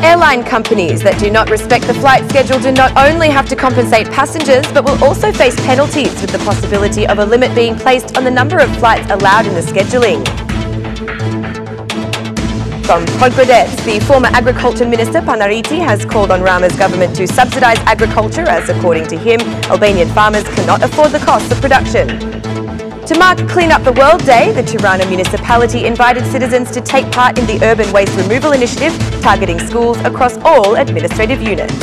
Airline companies that do not respect the flight schedule do not only have to compensate passengers, but will also face penalties with the possibility of a limit being placed on the number of flights allowed in the scheduling. From Podgradec, the former Agriculture Minister Panariti has called on Rama's government to subsidise agriculture as, according to him, Albanian farmers cannot afford the costs of production. To mark Clean Up the World Day, the Tirana municipality invited citizens to take part in the urban waste removal initiative, targeting schools across all administrative units.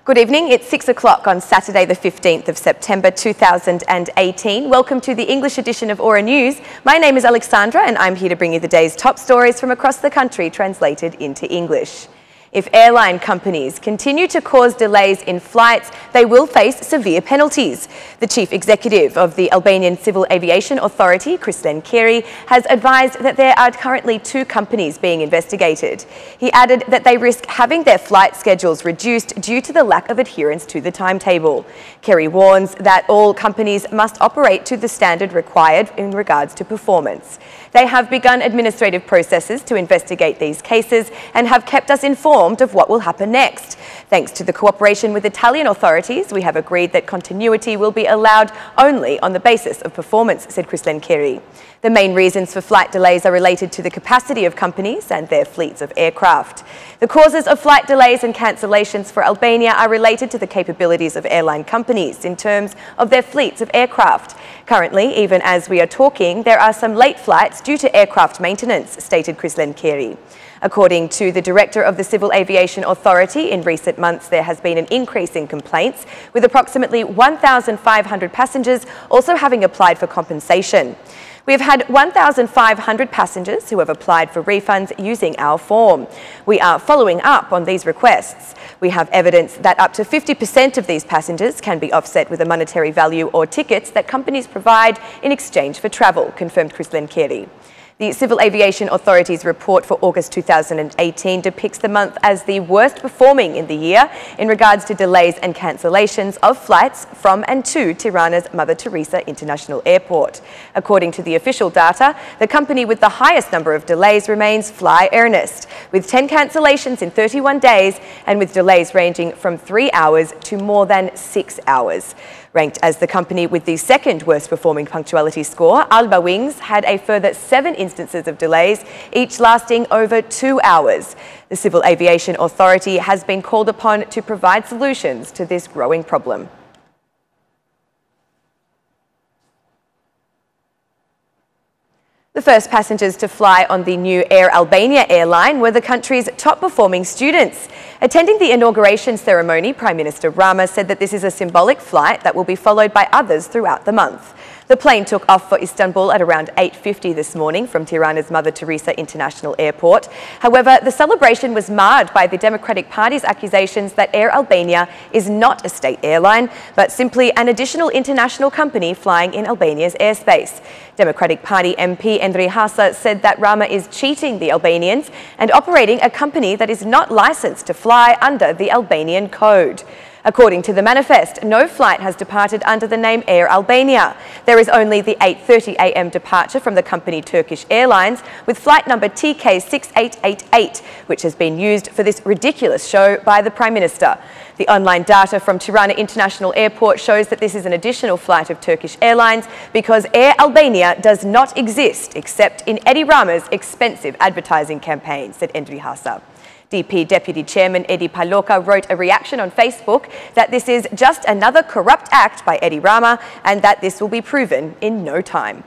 Good evening, it's 6 o'clock on Saturday the 15th of September 2018. Welcome to the English edition of Aura News. My name is Alexandra and I'm here to bring you the day's top stories from across the country translated into English. If airline companies continue to cause delays in flights, they will face severe penalties. The chief executive of the Albanian Civil Aviation Authority, Krislen Keri, has advised that there are currently 2 companies being investigated. He added that they risk having their flight schedules reduced due to the lack of adherence to the timetable. Keri warns that all companies must operate to the standard required in regards to performance. They have begun administrative processes to investigate these cases and have kept us informed of what will happen next. Thanks to the cooperation with Italian authorities, we have agreed that continuity will be allowed only on the basis of performance, said Krislen Keri. The main reasons for flight delays are related to the capacity of companies and their fleets of aircraft. The causes of flight delays and cancellations for Albania are related to the capabilities of airline companies in terms of their fleets of aircraft. Currently, even as we are talking, there are some late flights due to aircraft maintenance, stated Krislen Keri. According to the director of the Civil Aviation Authority, in recent months there has been an increase in complaints, with approximately 1,500 passengers also having applied for compensation. We have had 1,500 passengers who have applied for refunds using our form. We are following up on these requests. We have evidence that up to 50% of these passengers can be offset with a monetary value or tickets that companies provide in exchange for travel, confirmed Krislen Keri. The Civil Aviation Authority's report for August 2018 depicts the month as the worst performing in the year in regards to delays and cancellations of flights from and to Tirana's Mother Teresa International Airport. According to the official data, the company with the highest number of delays remains Fly Ernest, with 10 cancellations in 31 days and with delays ranging from 3 hours to more than 6 hours. Ranked as the company with the second worst performing punctuality score, Alba Wings had a further 7 instances of delays, each lasting over 2 hours. The Civil Aviation Authority has been called upon to provide solutions to this growing problem. The first passengers to fly on the new Air Albania airline were the country's top-performing students. Attending the inauguration ceremony, Prime Minister Rama said that this is a symbolic flight that will be followed by others throughout the month. The plane took off for Istanbul at around 8:50 this morning from Tirana's Mother Teresa International Airport. However, the celebration was marred by the Democratic Party's accusations that Air Albania is not a state airline, but simply an additional international company flying in Albania's airspace. Democratic Party MP Endri Hasa said that Rama is cheating the Albanians and operating a company that is not licensed to fly under the Albanian code. According to the manifest, no flight has departed under the name Air Albania. There is only the 8:30 a.m. departure from the company Turkish Airlines with flight number TK6888, which has been used for this ridiculous show by the Prime Minister. The online data from Tirana International Airport shows that this is an additional flight of Turkish Airlines because Air Albania does not exist except in Edi Rama's expensive advertising campaign, said Endri Hasa. DP Deputy Chairman Edi Paloka wrote a reaction on Facebook that this is just another corrupt act by Edi Rama and that this will be proven in no time.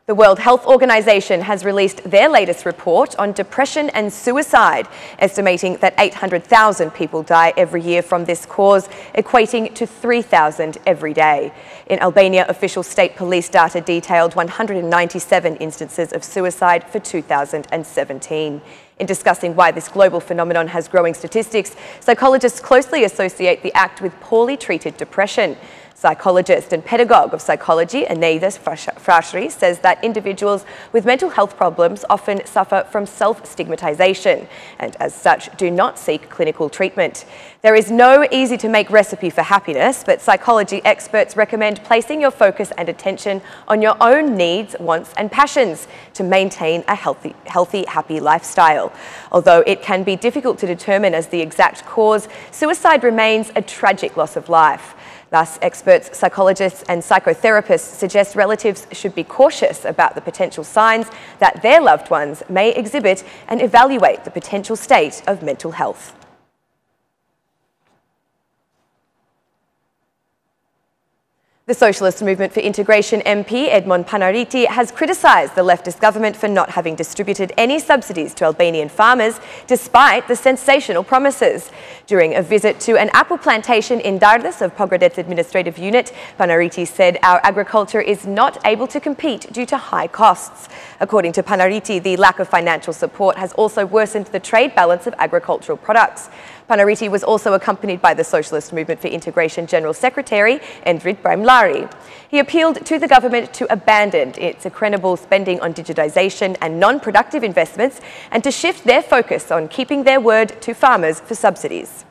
The World Health Organization has released their latest report on depression and suicide, estimating that 800,000 people die every year from this cause, equating to 3,000 every day. In Albania, official state police data detailed 197 instances of suicide for 2017. In discussing why this global phenomenon has growing statistics, psychologists closely associate the act with poorly treated depression. Psychologist and pedagogue of psychology, Aneidas Frashri, says that individuals with mental health problems often suffer from self-stigmatization and, as such, do not seek clinical treatment. There is no easy-to-make recipe for happiness, but psychology experts recommend placing your focus and attention on your own needs, wants and passions to maintain a healthy, happy lifestyle. Although it can be difficult to determine as the exact cause, suicide remains a tragic loss of life. Thus, experts, psychologists and psychotherapists suggest relatives should be cautious about the potential signs that their loved ones may exhibit and evaluate the potential state of mental health. The Socialist Movement for Integration MP, Edmond Panariti, has criticised the leftist government for not having distributed any subsidies to Albanian farmers, despite the sensational promises. During a visit to an apple plantation in Dardes of Pogradec Administrative Unit, Panariti said our agriculture is not able to compete due to high costs. According to Panariti, the lack of financial support has also worsened the trade balance of agricultural products. Panariti was also accompanied by the Socialist Movement for Integration General Secretary, Endrit Braimlari. He appealed to the government to abandon its incredible spending on digitisation and non-productive investments and to shift their focus on keeping their word to farmers for subsidies.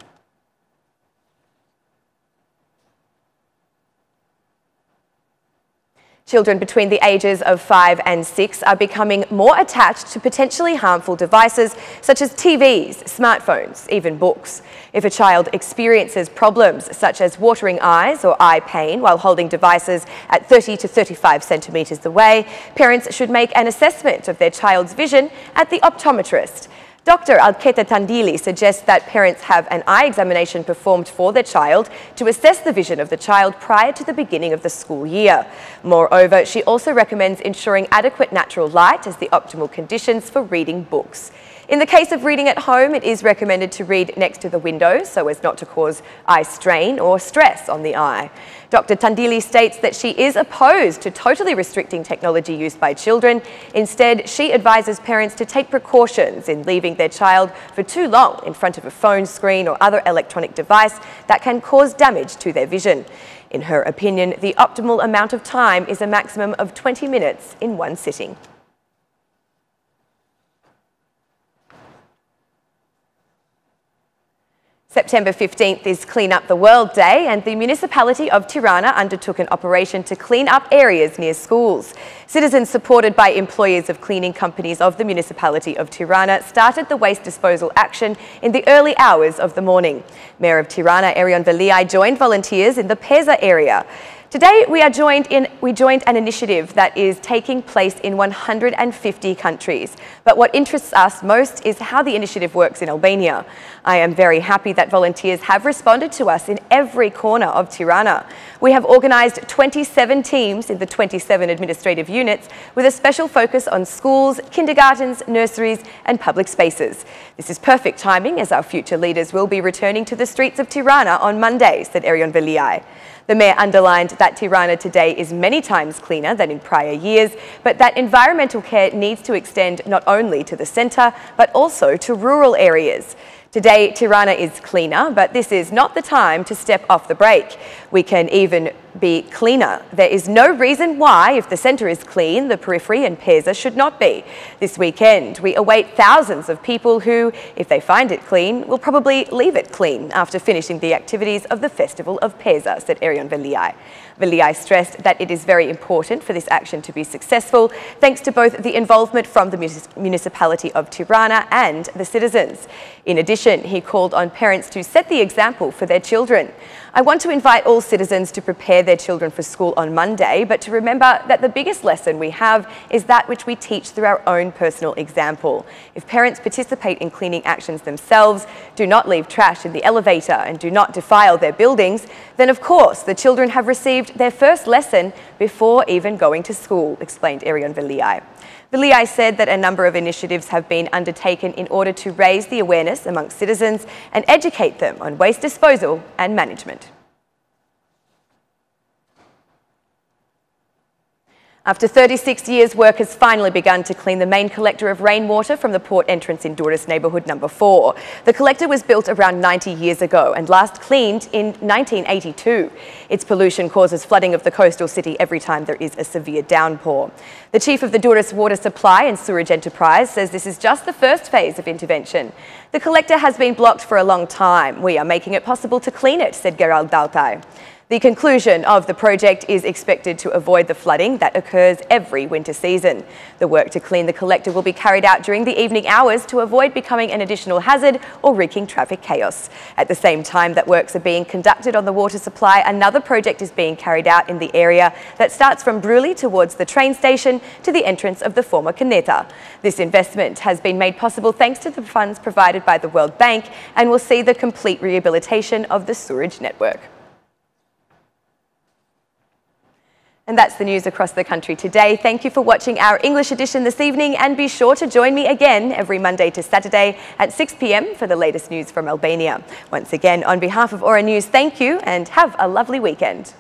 Children between the ages of 5 and 6 are becoming more attached to potentially harmful devices such as TVs, smartphones, even books. If a child experiences problems such as watering eyes or eye pain while holding devices at 30 to 35 centimetres away, parents should make an assessment of their child's vision at the optometrist. Dr. Alketa Tandili suggests that parents have an eye examination performed for their child to assess the vision of the child prior to the beginning of the school year. Moreover, she also recommends ensuring adequate natural light as the optimal conditions for reading books. In the case of reading at home, it is recommended to read next to the window so as not to cause eye strain or stress on the eye. Dr. Tandili states that she is opposed to totally restricting technology use by children. Instead, she advises parents to take precautions in leaving their child for too long in front of a phone screen or other electronic device that can cause damage to their vision. In her opinion, the optimal amount of time is a maximum of 20 minutes in one sitting. September 15th is Clean Up the World Day, and the municipality of Tirana undertook an operation to clean up areas near schools. Citizens supported by employees of cleaning companies of the municipality of Tirana started the waste disposal action in the early hours of the morning. Mayor of Tirana, Erion Veliai, joined volunteers in the Peza area. Today, we joined an initiative that is taking place in 150 countries. But what interests us most is how the initiative works in Albania. I am very happy that volunteers have responded to us in every corner of Tirana. We have organised 27 teams in the 27 administrative units with a special focus on schools, kindergartens, nurseries and public spaces. This is perfect timing as our future leaders will be returning to the streets of Tirana on Monday, said Erion Veliai. The Mayor underlined that Tirana today is many times cleaner than in prior years, but that environmental care needs to extend not only to the centre, but also to rural areas. Today, Tirana is cleaner, but this is not the time to step off the brake. We can even be cleaner. There is no reason why, if the centre is clean, the periphery and Peza should not be. This weekend, we await thousands of people who, if they find it clean, will probably leave it clean after finishing the activities of the Festival of Peza, said Erion Veliai. Veliai stressed that it is very important for this action to be successful, thanks to both the involvement from the municipality of Tirana and the citizens. In addition, he called on parents to set the example for their children. I want to invite all citizens to prepare their children for school on Monday, but to remember that the biggest lesson we have is that which we teach through our own personal example. If parents participate in cleaning actions themselves, do not leave trash in the elevator and do not defile their buildings, then of course the children have received their first lesson before even going to school, explained Erion Veliai. Veliai said that a number of initiatives have been undertaken in order to raise the awareness amongst citizens and educate them on waste disposal and management. After 36 years, work has finally begun to clean the main collector of rainwater from the port entrance in Durrës neighbourhood number 4. The collector was built around 90 years ago and last cleaned in 1982. Its pollution causes flooding of the coastal city every time there is a severe downpour. The chief of the Durrës Water Supply and Sewerage Enterprise says this is just the first phase of intervention. The collector has been blocked for a long time. We are making it possible to clean it, said Gerald Daltai. The conclusion of the project is expected to avoid the flooding that occurs every winter season. The work to clean the collector will be carried out during the evening hours to avoid becoming an additional hazard or wreaking traffic chaos. At the same time that works are being conducted on the water supply, another project is being carried out in the area that starts from Bruley towards the train station to the entrance of the former Cuneta. This investment has been made possible thanks to the funds provided by the World Bank and will see the complete rehabilitation of the sewerage network. And that's the news across the country today. Thank you for watching our English edition this evening, and be sure to join me again every Monday to Saturday at 6 p.m. for the latest news from Albania. Once again, on behalf of Aura News, thank you and have a lovely weekend.